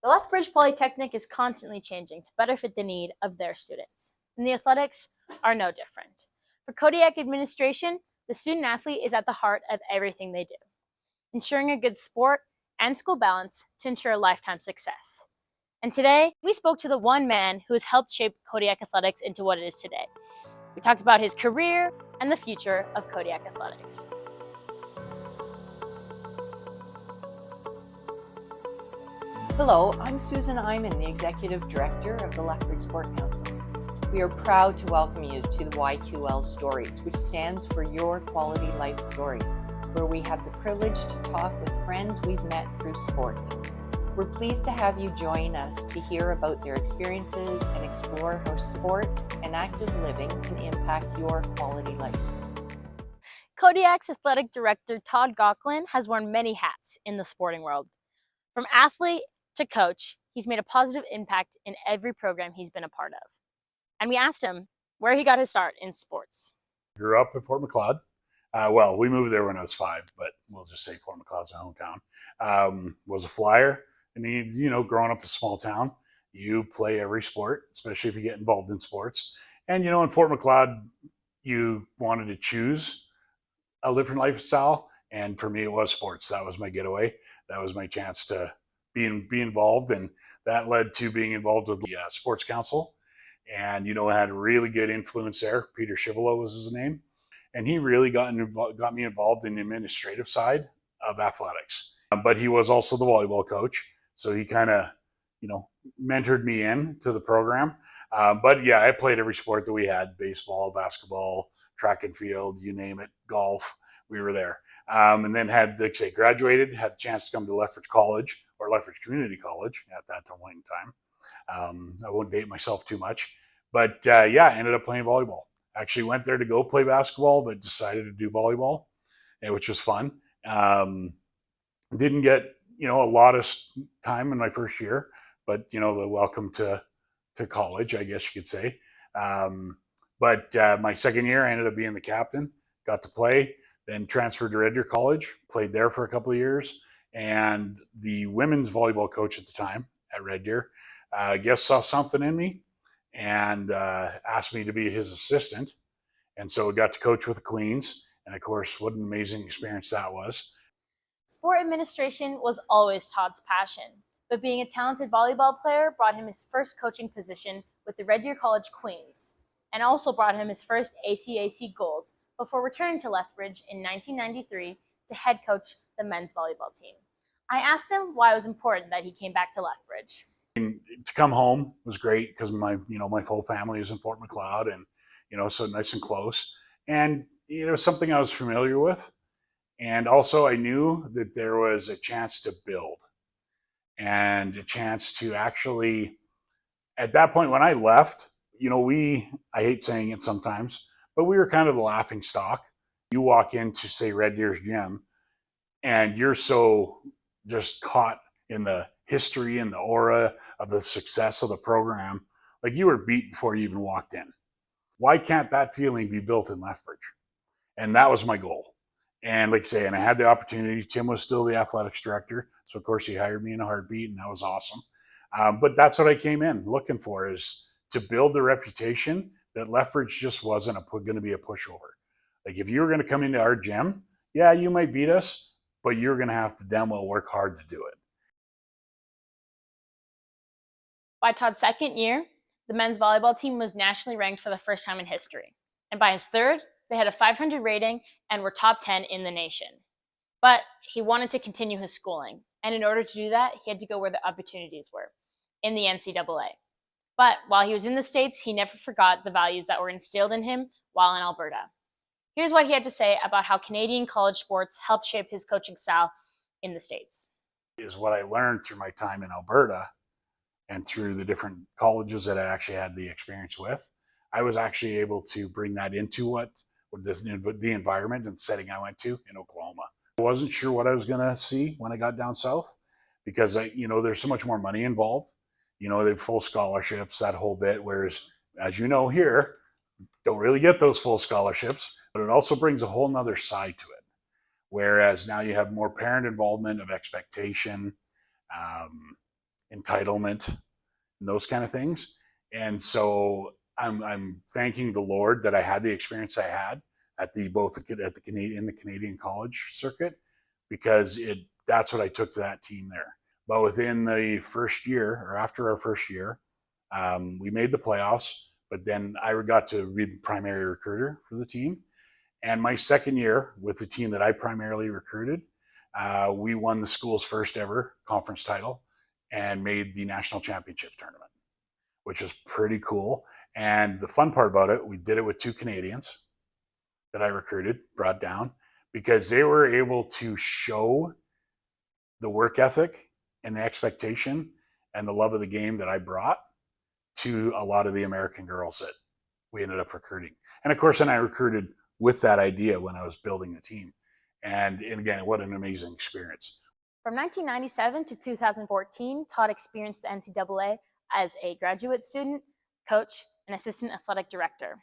The Lethbridge Polytechnic is constantly changing to better fit the need of their students, and the athletics are no different. For Kodiak administration, the student athlete is at the heart of everything they do, ensuring a good sport and school balance to ensure lifetime success. And today, we spoke to the one man who has helped shape Kodiak athletics into what it is today. We talked about his career and the future of Kodiak athletics. Hello, I'm Susan Iman, the Executive Director of the Lethbridge Sport Council. We are proud to welcome you to the YQL Stories, which stands for Your Quality Life Stories, where we have the privilege to talk with friends we've met through sport. We're pleased to have you join us to hear about their experiences and explore how sport and active living can impact your quality life. Kodiak's athletic director, Todd Caughlin, has worn many hats in the sporting world. From athlete to coach, he's made a positive impact in every program he's been a part of. And we asked him where he got his start in sports. Grew up in Fort Macleod. Well, we moved there when I was 5, but we'll just say Fort Macleod's my hometown. Was a flyer. I mean, growing up in a small town, you play every sport, especially if you get involved in sports. And, in Fort Macleod, you wanted to choose a different lifestyle. And for me, it was sports. That was my getaway. That was my chance to be involved. And that led to being involved with the Sports Council. And, I had a really good influence there. Peter Shivolo was his name. And he really got me involved in the administrative side of athletics. But he was also the volleyball coach. So he kind of, mentored me into the program. But yeah, I played every sport that we had: baseball, basketball, track and field, you name it, golf. We were there. And then graduated, had the chance to come to Lethbridge College, or Lethbridge Community College at that point in time. I won't date myself too much. But I ended up playing volleyball. Actually went there to go play basketball, but decided to do volleyball, which was fun. Didn't get, a lot of time in my first year, but, the welcome to college, I guess you could say. But my second year, I ended up being the captain, got to play, then transferred to Red Deer College, played there for a couple of years. And the women's volleyball coach at the time at Red Deer, I guess saw something in me and asked me to be his assistant. And so I got to coach with the Queens. And of course, what an amazing experience that was. Sport administration was always Todd's passion, but being a talented volleyball player brought him his first coaching position with the Red Deer College Queens, and also brought him his first ACAC gold before returning to Lethbridge in 1993 to head coach the men's volleyball team. I asked him why it was important that he came back to Lethbridge. To come home was great because my whole family is in Fort Macleod, and so nice and close. And it was something I was familiar with, and also I knew that there was a chance to build and a chance to actually. At that point when I left, I hate saying it sometimes, but we were kind of the laughing stock. You walk into, say, Red Deer's gym, and you're so just caught in the history and the aura of the success of the program, like you were beat before you even walked in. Why can't that feeling be built in Lethbridge? And that was my goal. And like I say, and I had the opportunity. Tim was still the athletics director, so of course he hired me in a heartbeat, and that was awesome. But that's what I came in looking for, is to build the reputation that Lethbridge just wasn't going to be a pushover. Like if you were going to come into our gym, yeah, you might beat us, but you're going to have to damn well work hard to do it. By Todd's second year, the men's volleyball team was nationally ranked for the first time in history. And by his third, they had a 500 rating and were top 10 in the nation. But he wanted to continue his schooling. And in order to do that, he had to go where the opportunities were, in the NCAA. But while he was in the States, he never forgot the values that were instilled in him while in Alberta. Here's what he had to say about how Canadian college sports helped shape his coaching style in the States. Is what I learned through my time in Alberta and through the different colleges that I actually had the experience with. I was actually able to bring that into the environment and setting I went to in Oklahoma. I wasn't sure what I was going to see when I got down south, because there's so much more money involved. They have full scholarships, that whole bit, whereas, as you know, here, don't really get those full scholarships, but it also brings a whole nother side to it. Whereas now you have more parent involvement of expectation, entitlement, and those kind of things. And so I'm thanking the Lord that I had the experience I had at the Canadian college circuit, because that's what I took to that team there. But within the first year, or after our first year, we made the playoffs. But then I got to be the primary recruiter for the team. And my second year with the team that I primarily recruited, we won the school's first ever conference title and made the national championship tournament, which was pretty cool. And the fun part about it, we did it with 2 Canadians that I recruited, brought down, because they were able to show the work ethic and the expectation and the love of the game that I brought to a lot of the American girls that we ended up recruiting. And of course, then I recruited with that idea when I was building the team. And again, what an amazing experience. From 1997 to 2014, Todd experienced the NCAA as a graduate student, coach, and assistant athletic director.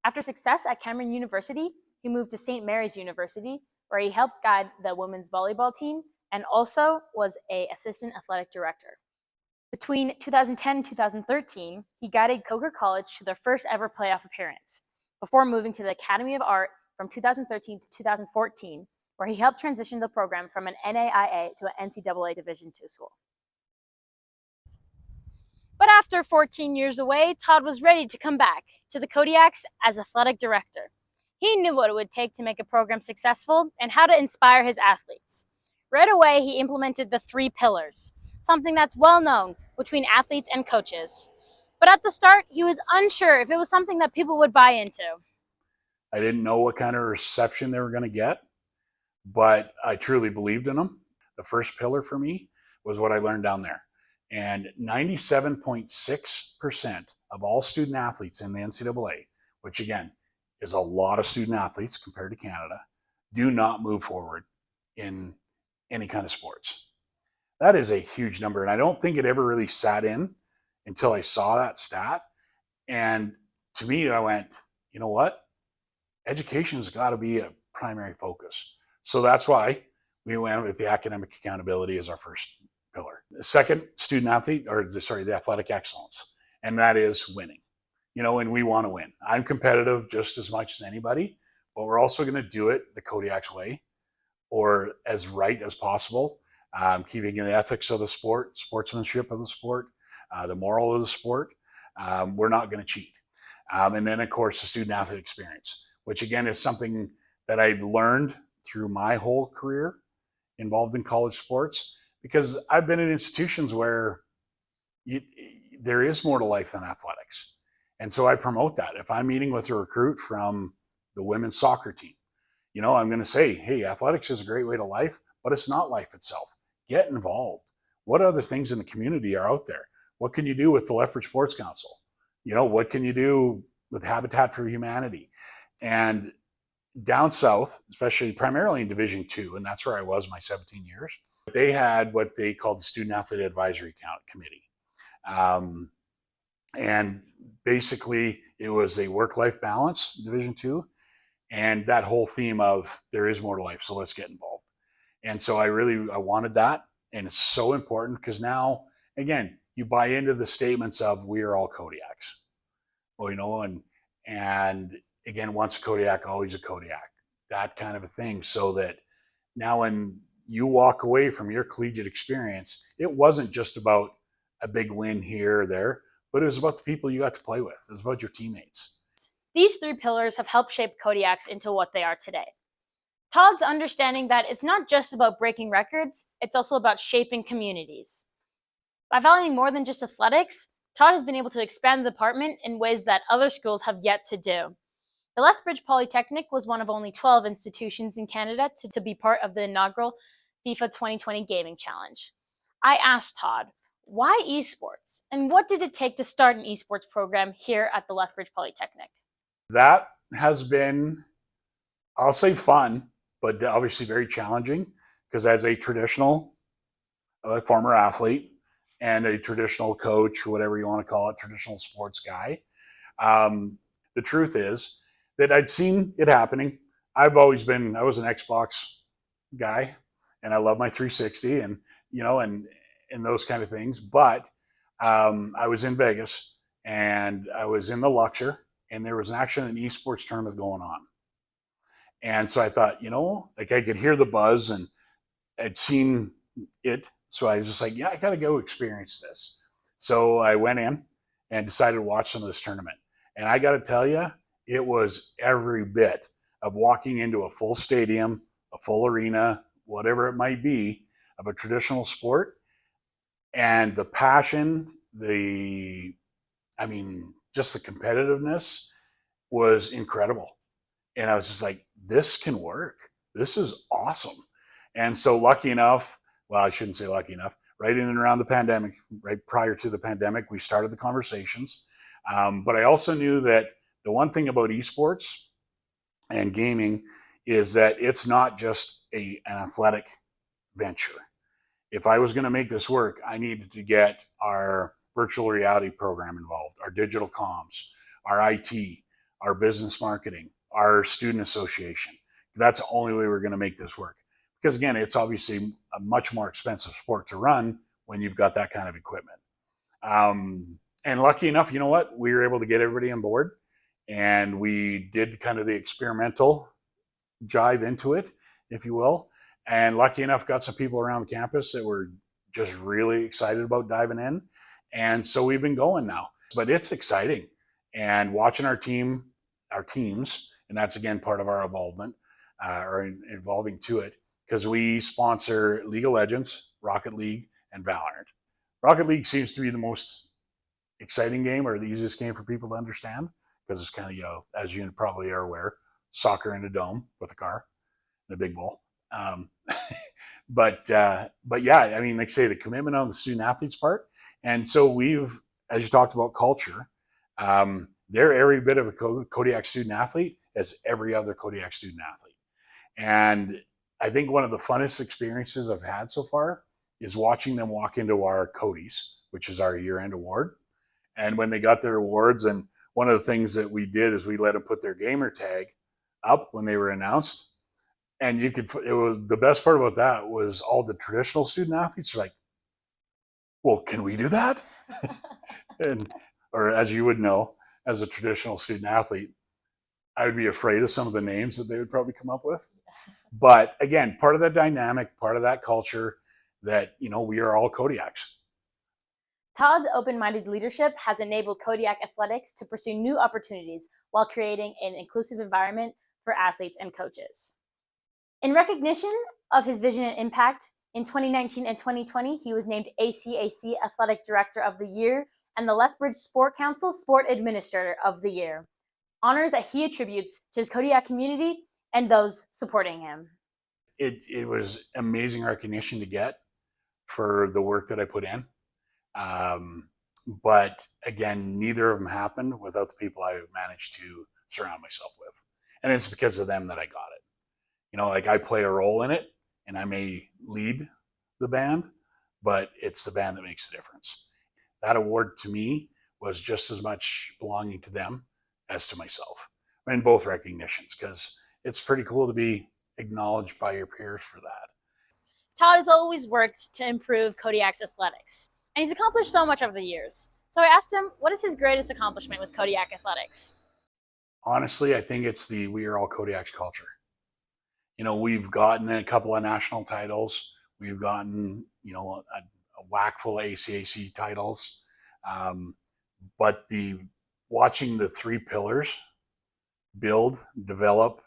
After success at Cameron University, he moved to St. Mary's University, where he helped guide the women's volleyball team and also was an assistant athletic director. Between 2010 and 2013, he guided Coker College to their first ever playoff appearance, before moving to the Academy of Art from 2013 to 2014, where he helped transition the program from an NAIA to an NCAA Division II school. But after 14 years away, Todd was ready to come back to the Kodiaks as athletic director. He knew what it would take to make a program successful and how to inspire his athletes. Right away, he implemented the 3 pillars, something that's well known between athletes and coaches. But at the start, he was unsure if it was something that people would buy into. I didn't know what kind of reception they were going to get, but I truly believed in them. The first pillar for me was what I learned down there. And 97.6% of all student athletes in the NCAA, which again is a lot of student athletes compared to Canada, do not move forward in any kind of sports. That is a huge number. And I don't think it ever really sat in until I saw that stat. And to me, I went, you know what? Education's got to be a primary focus. So that's why we went with the academic accountability as our first pillar. The second, the athletic excellence. And that is winning. And we want to win. I'm competitive just as much as anybody, but we're also going to do it the Kodiak's way, or as right as possible, keeping the ethics of the sport, sportsmanship of the sport, the moral of the sport. We're not going to cheat. And then, of course, the student athlete experience, which again is something that I learned through my whole career involved in college sports, because I've been in institutions where there is more to life than athletics. And so I promote that. If I'm meeting with a recruit from the women's soccer team, I'm going to say, hey, athletics is a great way to life, but it's not life itself. Get involved. What other things in the community are out there? What can you do with the Lethbridge Sports Council? What can you do with Habitat for Humanity? And down south, especially primarily in Division II, and that's where I was my 17 years, they had what they called the Student Athlete Advisory Committee. And basically, it was a work-life balance, Division II, and that whole theme of there is more to life, so let's get involved. And so I wanted that, and it's so important because now, again, you buy into the statements of we are all Kodiaks. Well, and again, once a Kodiak, always a Kodiak, that kind of a thing, so that now when you walk away from your collegiate experience, it wasn't just about a big win here or there, but it was about the people you got to play with. It was about your teammates. These 3 pillars have helped shape Kodiaks into what they are today. Todd's understanding that it's not just about breaking records, it's also about shaping communities. By valuing more than just athletics, Todd has been able to expand the department in ways that other schools have yet to do. The Lethbridge Polytechnic was one of only 12 institutions in Canada to be part of the inaugural FIFA 2020 Gaming Challenge. I asked Todd, why esports? And what did it take to start an esports program here at the Lethbridge Polytechnic? That has been, I'll say fun, but obviously very challenging, because as a traditional former athlete and a traditional coach, whatever you want to call it, traditional sports guy, the truth is that I'd seen it happening. I was an Xbox guy, and I love my 360, and and those kind of things. But I was in Vegas and I was in the Luxor, and there was actually an esports tournament going on. And so I thought, like I could hear the buzz and I'd seen it. So I was just like, yeah, I got to go experience this. So I went in and decided to watch some of this tournament. And I got to tell you, it was every bit of walking into a full stadium, a full arena, whatever it might be, of a traditional sport. And the passion, just the competitiveness was incredible. And I was just like, this can work. This is awesome. And so lucky enough, well, I shouldn't say lucky enough, right in and around the pandemic, right prior to the pandemic, we started the conversations. But I also knew that the one thing about esports and gaming is that it's not just an athletic venture. If I was going to make this work, I needed to get our virtual reality program involved, our digital comms, our IT, our business marketing, our student association. That's the only way we're going to make this work. Because again, it's obviously a much more expensive sport to run when you've got that kind of equipment. And lucky enough, you know what? We were able to get everybody on board, and we did kind of the experimental jive into it, if you will. And lucky enough, got some people around the campus that were just really excited about diving in. And so we've been going now. But it's exciting. And watching our teams, and that's again part of our involvement, or involving to it, because we sponsor League of Legends, Rocket League, and Valorant. Rocket League seems to be the most exciting game, or the easiest game for people to understand, because it's kind of, as you probably are aware, soccer in a dome with a car and a big ball. But yeah, I mean, like I say, the commitment on the student athletes part. And so we've, as you talked about culture, they're every bit of a Kodiak student athlete as every other Kodiak student athlete. And I think one of the funnest experiences I've had so far is watching them walk into our Codies, which is our year-end award. And when they got their awards, and one of the things that we did is we let them put their gamer tag up when they were announced. And the best part about that was all the traditional student athletes are like, well, can we do that? Or as you would know, as a traditional student athlete, I would be afraid of some of the names that they would probably come up with. But again, part of that dynamic, part of that culture that, we are all Kodiaks. Todd's open-minded leadership has enabled Kodiak athletics to pursue new opportunities while creating an inclusive environment for athletes and coaches. In recognition of his vision and impact, in 2019 and 2020, he was named ACAC Athletic Director of the Year and the Lethbridge Sport Council Sport Administrator of the Year, honors that he attributes to his Kodiak community and those supporting him. It was amazing recognition to get for the work that I put in. But again, neither of them happened without the people I managed to surround myself with. And it's because of them that I got it. Like I play a role in it, and I may lead the band, but it's the band that makes the difference. That award to me was just as much belonging to them as to myself, in both recognitions, because it's pretty cool to be acknowledged by your peers for that. Todd has always worked to improve Kodiak's athletics, and he's accomplished so much over the years. So I asked him, what is his greatest accomplishment with Kodiak athletics? Honestly, I think it's the we are all Kodiaks culture. We've gotten a couple of national titles. We've gotten, a whack full of ACAC titles. But watching the three pillars build, develop,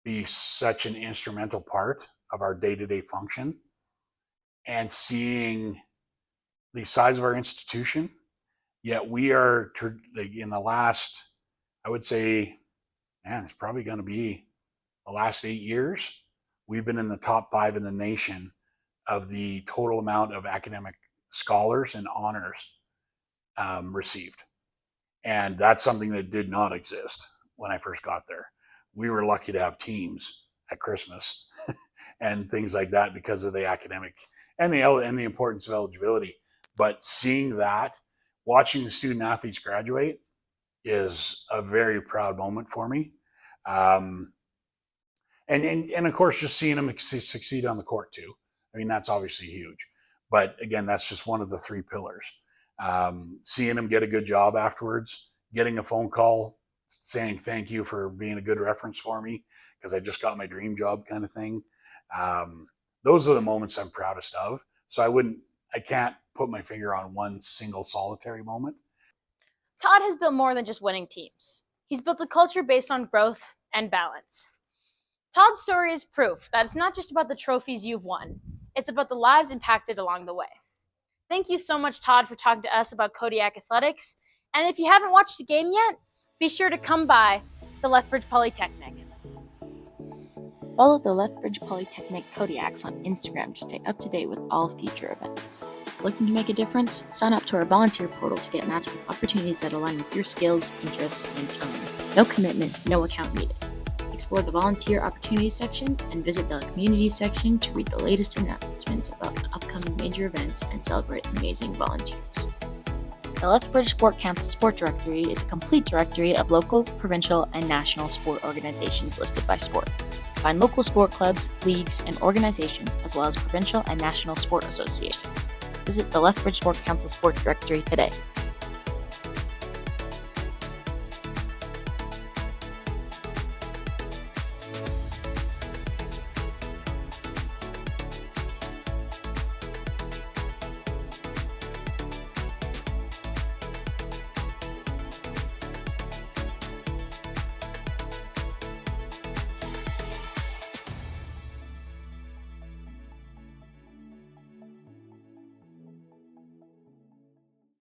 be such an instrumental part of our day-to-day function, and seeing the size of our institution, yet we are in the last, I would say, it's probably going to be the last 8 years, we've been in the top 5 in the nation of the total amount of academic scholars and honors received. And that's something that did not exist when I first got there. We were lucky to have teams at Christmas and things like that because of the academic and the importance of eligibility. But seeing that, watching the student athletes graduate is a very proud moment for me. And of course, just seeing them succeed on the court too. I mean, that's obviously huge. But again, that's just one of the three pillars. Seeing him get a good job afterwards, getting a phone call saying thank you for being a good reference for me because I just got my dream job kind of thing. Those are the moments I'm proudest of. So I can't put my finger on one single solitary moment. Todd has built more than just winning teams. He's built a culture based on growth and balance. Todd's story is proof that it's not just about the trophies you've won, it's about the lives impacted along the way. Thank you so much, Todd, for talking to us about Kodiak athletics. And if you haven't watched the game yet, be sure to come by the Lethbridge Polytechnic. Follow the Lethbridge Polytechnic Kodiaks on Instagram to stay up to date with all future events. Looking to make a difference? Sign up to our volunteer portal to get matched with opportunities that align with your skills, interests, and time. No commitment, no account needed. Explore the volunteer opportunities section and visit the communities section to read the latest announcements about the upcoming major events and celebrate amazing volunteers. The Lethbridge Sport Council Sport Directory is a complete directory of local, provincial, and national sport organizations listed by sport. Find local sport clubs, leagues, and organizations, as well as provincial and national sport associations. Visit the Lethbridge Sport Council Sport Directory today.